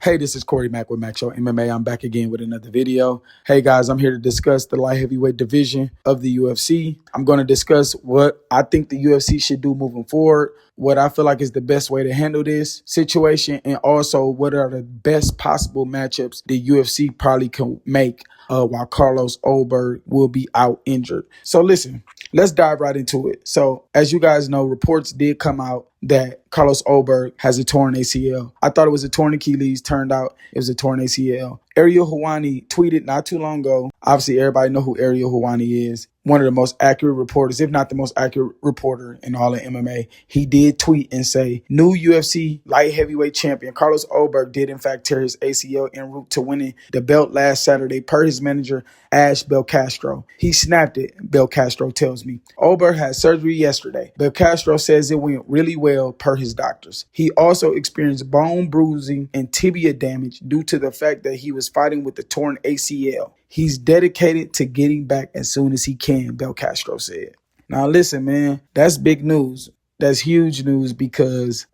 Hey, this is Corey Mack with Mack Show MMA. I'm back again with another video. Hey guys, I'm here to discuss the light heavyweight division of the UFC. I'm going to discuss what I think the UFC should do moving forward, what I feel like is the best way to handle this situation, and also what are the best possible matchups the UFC probably can make while Carlos Ulberg will be out injured. So listen, let's dive right into it. So as you guys know, reports did come out that Carlos Ulberg has a torn ACL. I thought it was a torn Achilles. Turned out it was a torn ACL. Ariel Helwani tweeted not too long ago. Obviously, everybody know who Ariel Helwani is. One of the most accurate reporters, if not the most accurate reporter in all of MMA. He did tweet and say, new UFC light heavyweight champion Carlos Ulberg did in fact tear his ACL en route to winning the belt last Saturday, per his manager, Ash Belcastro. He snapped it, Belcastro tells me. Ulberg had surgery yesterday. Belcastro says it went really well per his doctors. He also experienced bone bruising and tibia damage due to the fact that he was fighting with the torn ACL. He's dedicated to getting back as soon as he can, Belcastro said. Now listen, man, that's big news. That's huge news because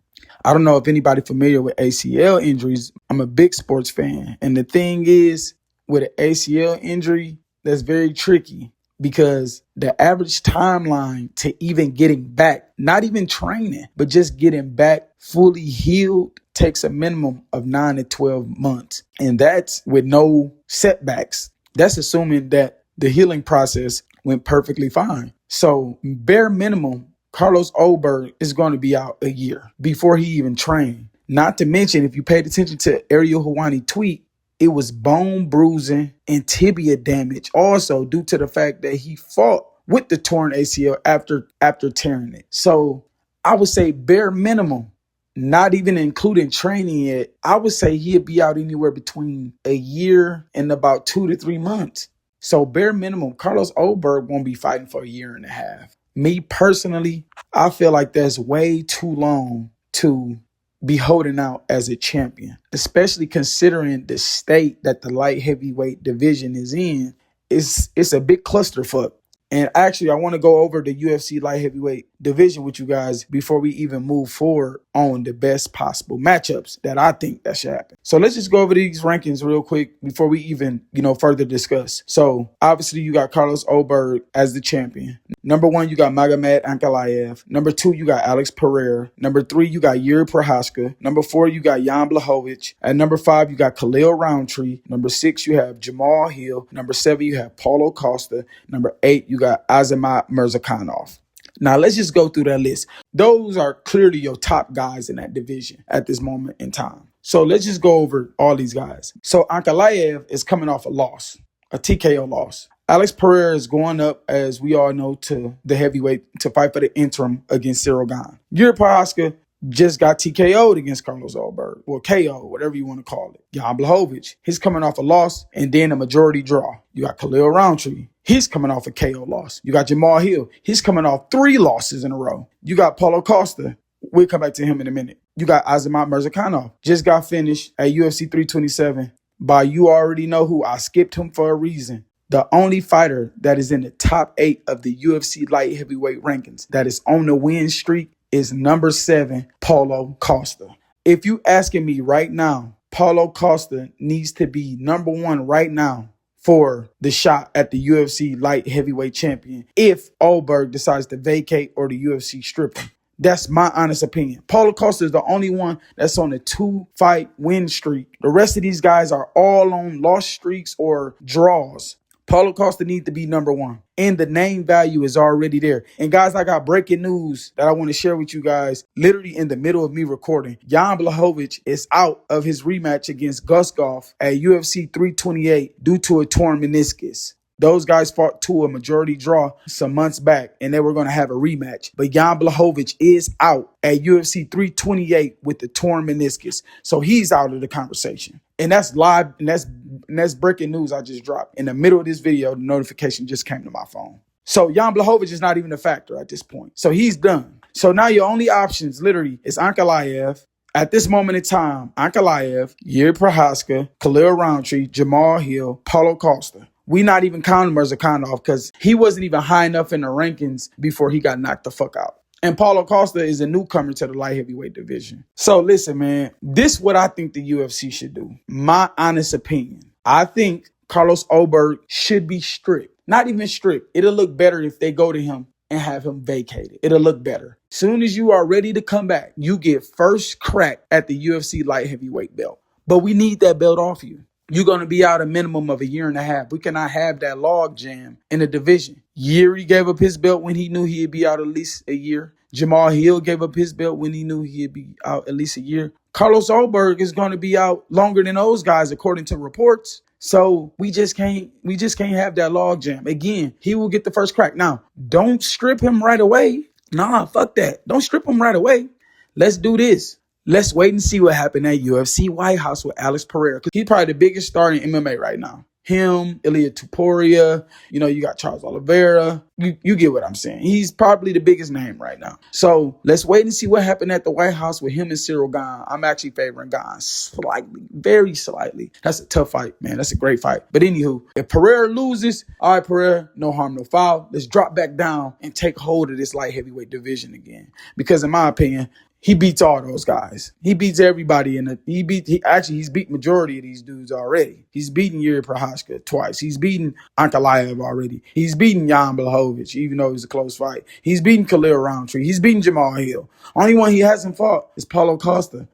I don't know if anybody familiar with ACL injuries. I'm a big sports fan. And the thing is, with an ACL injury, that's very tricky because the average timeline to even getting back, not even training, but just getting back fully healed takes a minimum of 9 to 12 months. And that's with no setbacks. That's assuming that the healing process went perfectly fine. So bare minimum, Carlos Ulberg is going to be out a year before he even trained. Not to mention, if you paid attention to Ariel Helwani tweet, it was bone bruising and tibia damage also due to the fact that he fought with the torn ACL after tearing it. So I would say bare minimum, not even including training yet, I would say he'd be out anywhere between a year and about 2 to 3 months. So bare minimum, Carlos Ulberg won't be fighting for a year and a half. Me personally, I feel like that's way too long to be holding out as a champion, especially considering the state that the light heavyweight division is in. It's a big clusterfuck. And actually, I want to go over the UFC light heavyweight division with you guys before we even move forward on the best possible matchups that I think that should happen. So let's just go over these rankings real quick before we even, further discuss. So obviously you got Carlos Ulberg as the champion. Number 1, you got Magomed Ankalaev. Number 2, you got Alex Pereira. Number 3, you got Yuri Prochazka. Number 4, you got Jan Blachowicz. At number 5, you got Khalil Roundtree. Number 6, you have Jamal Hill. Number 7, you have Paulo Costa. Number 8, you got Azamat Murzakanov. Now, let's just go through that list. Those are clearly your top guys in that division at this moment in time. So let's just go over all these guys. So Ankalaev is coming off a loss, a TKO loss. Alex Pereira is going up, as we all know, to the heavyweight to fight for the interim against Cyril Gane. Yuri Prochazka just got TKO'd against Carlos Ulberg, or KO, whatever you want to call it. Jan Blachowicz, he's coming off a loss and then a majority draw. You got Khalil Roundtree. He's coming off a KO loss. You got Jamal Hill. He's coming off 3 losses in a row. You got Paulo Costa. We'll come back to him in a minute. You got Azamat Murzakanov. Just got finished at UFC 327 by you already know who. I skipped him for a reason. The only fighter that is in the top 8 of the UFC light heavyweight rankings that is on the win streak is number 7, Paulo Costa. If you asking me right now, Paulo Costa needs to be number 1 right now for the shot at the UFC light heavyweight champion if Ulberg decides to vacate or the UFC strip him. That's my honest opinion. Paulo Costa is the only one that's on a 2-fight win streak. The rest of these guys are all on loss streaks or draws. Paulo Costa needs to be number 1. And the name value is already there. And guys, I got breaking news that I want to share with you guys literally in the middle of me recording. Jan Blachowicz is out of his rematch against Guskov at UFC 328 due to a torn meniscus. Those guys fought to a majority draw some months back, and they were going to have a rematch. But Jan Blachowicz is out at UFC 328 with the torn meniscus. So he's out of the conversation. And that's live, and that's breaking news I just dropped. In the middle of this video, the notification just came to my phone. So Jan Blachowicz is not even a factor at this point. So he's done. So now your only options literally is Ankalaev. At this moment in time, Ankalaev, Yuri Prochazka, Khalil Roundtree, Jamal Hill, Paulo Costa. We not even counting Murzakanov because he wasn't even high enough in the rankings before he got knocked the fuck out. And Paulo Costa is a newcomer to the light heavyweight division. So listen, man, this is what I think the UFC should do. My honest opinion. I think Carlos Ulberg should be stripped. Not even stripped. It'll look better if they go to him and have him vacated. It'll look better. Soon as you are ready to come back, you get first crack at the UFC light heavyweight belt. But we need that belt off you. You're going to be out a minimum of a year and a half. We cannot have that log jam in the division. Yuri gave up his belt when he knew he'd be out at least a year. Jamal Hill gave up his belt when he knew he'd be out at least a year. Carlos Ulberg is going to be out longer than those guys, according to reports. So we just can't have that log jam. Again, he will get the first crack. Now, don't strip him right away. Nah, fuck that. Don't strip him right away. Let's do this. Let's wait and see what happened at UFC White House with Alex Pereira. He's probably the biggest star in MMA right now. Him, Ilia Topuria, you got Charles Oliveira. You get what I'm saying. He's probably the biggest name right now. So let's wait and see what happened at the White House with him and Cyril Gane. I'm actually favoring Gane slightly, very slightly. That's a tough fight, man. That's a great fight. But anywho, if Pereira loses, all right, Pereira, no harm, no foul. Let's drop back down and take hold of this light heavyweight division again. Because in my opinion, he beats all those guys. He beats everybody he's beat majority of these dudes already. He's beaten Yuri Prochazka twice. He's beaten Ankalaev already. He's beaten Jan Blachowicz, even though it was a close fight. He's beaten Khalil Roundtree. He's beaten Jamal Hill. Only one he hasn't fought is Paulo Costa.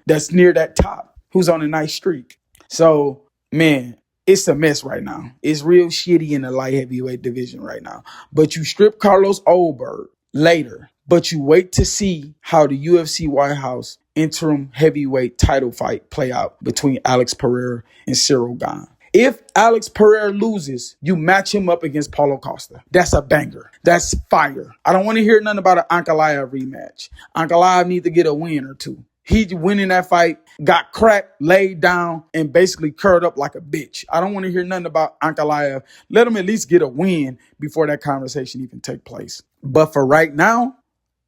That's near that top, who's on a nice streak. So, man, it's a mess right now. It's real shitty in the light heavyweight division right now. But you strip Carlos Ulberg later. But you wait to see how the UFC White House interim heavyweight title fight play out between Alex Pereira and Cyril Gane. If Alex Pereira loses, you match him up against Paulo Costa. That's a banger. That's fire. I don't want to hear nothing about an Ankalaev rematch. Ankalaev needs to get a win or two. He winning that fight, got cracked, laid down, and basically curled up like a bitch. I don't want to hear nothing about Ankalaev. Let him at least get a win before that conversation even take place. But for right now,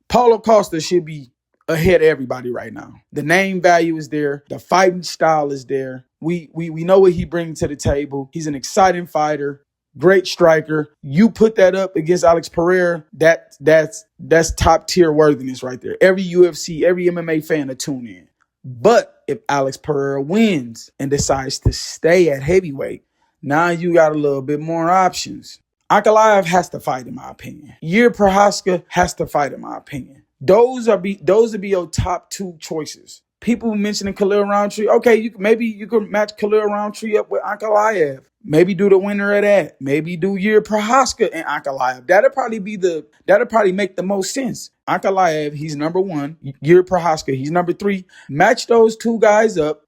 Paulo Costa should be ahead of everybody right now. The name value is there. The fighting style is there. We know what he brings to the table. He's an exciting fighter, great striker. You put that up against Alex Pereira, that's top tier worthiness right there. Every UFC, every MMA fan to tune in. But if Alex Pereira wins and decides to stay at heavyweight, now you got a little bit more options. Ankalaev has to fight, in my opinion. Yuri Prochazka has to fight, in my opinion. Those would be your top two choices. People mentioning Khalil Roundtree. Okay, you could match Khalil Roundtree up with Ankalaev. Maybe do the winner of that. Maybe do Yuri Prochazka and Ankalaev. That'll probably make the most sense. Ankalaev, he's number 1. Yuri Prochazka, he's number 3. Match those two guys up.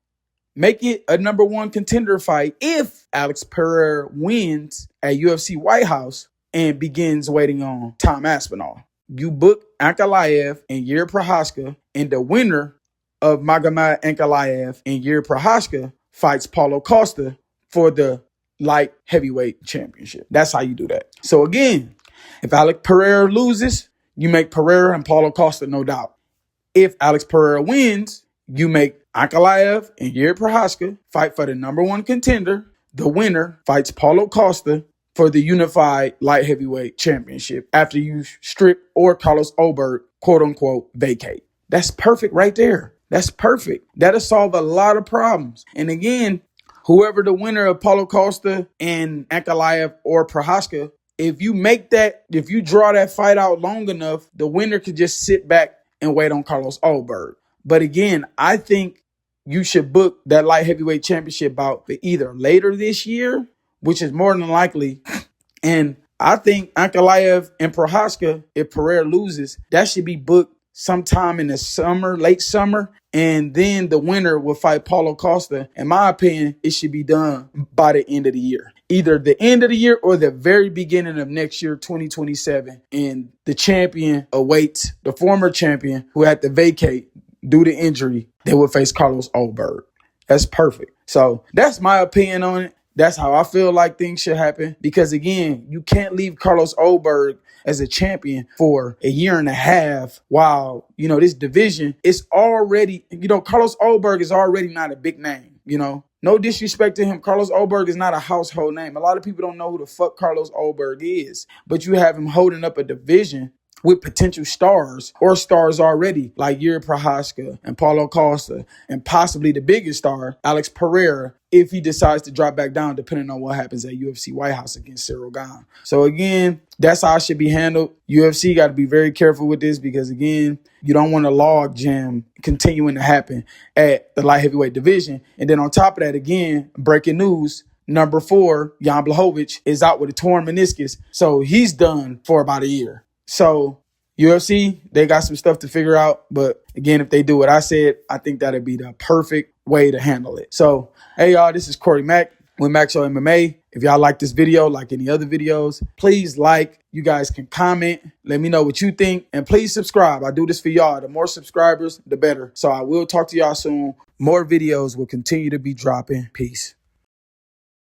Make it a number 1 contender fight if Alex Pereira wins at UFC White House and begins waiting on Tom Aspinall. You book Ankalaev and Yuri Prochazka, and the winner of Magomed Ankalaev and Yuri Prochazka fights Paulo Costa for the light heavyweight championship. That's how you do that. So again, if Alex Pereira loses, you make Pereira and Paulo Costa, no doubt. If Alex Pereira wins, you make Ankalaev and Yuri Prochazka fight for the number 1 contender. The winner fights Paulo Costa for the unified light heavyweight championship after you strip or Carlos Ulberg, quote unquote, vacate. That's perfect right there. That's perfect. That'll solve a lot of problems. And again, whoever the winner of Paulo Costa and Ankalaev or Prochazka, if you draw that fight out long enough, the winner could just sit back and wait on Carlos Ulberg. But again, I think you should book that light heavyweight championship bout for either later this year, which is more than likely. And I think Ankalaev and Prochazka, if Pereira loses, that should be booked sometime in the summer, late summer. And then the winner will fight Paulo Costa. In my opinion, it should be done by the end of the year. Either the end of the year or the very beginning of next year, 2027. And the champion awaits the former champion who had to vacate due to injury. They will face Carlos Ulberg. That's perfect. So that's my opinion on it. That's how I feel like things should happen. Because again, you can't leave Carlos Ulberg as a champion for a year and a half while, this division is already, Carlos Ulberg is already not a big name, No disrespect to him. Carlos Ulberg is not a household name. A lot of people don't know who the fuck Carlos Ulberg is. But you have him holding up a division with potential stars or stars already like Yuri Prohaska and Paulo Costa and possibly the biggest star, Alex Pereira, if he decides to drop back down, depending on what happens at UFC White House against Cyril Gane. So again, that's how it should be handled. UFC got to be very careful with this because, again, you don't want a log jam continuing to happen at the light heavyweight division. And then on top of that, again, breaking news, number 4, Jan Blachowicz, is out with a torn meniscus. So he's done for about a year. So UFC, they got some stuff to figure out. But again, if they do what I said, I think that'd be the perfect way to handle it. So, hey, y'all, this is Corey Mack with Mack Show MMA. If y'all like this video, like any other videos, please like. You guys can comment. Let me know what you think. And please subscribe. I do this for y'all. The more subscribers, the better. So I will talk to y'all soon. More videos will continue to be dropping. Peace.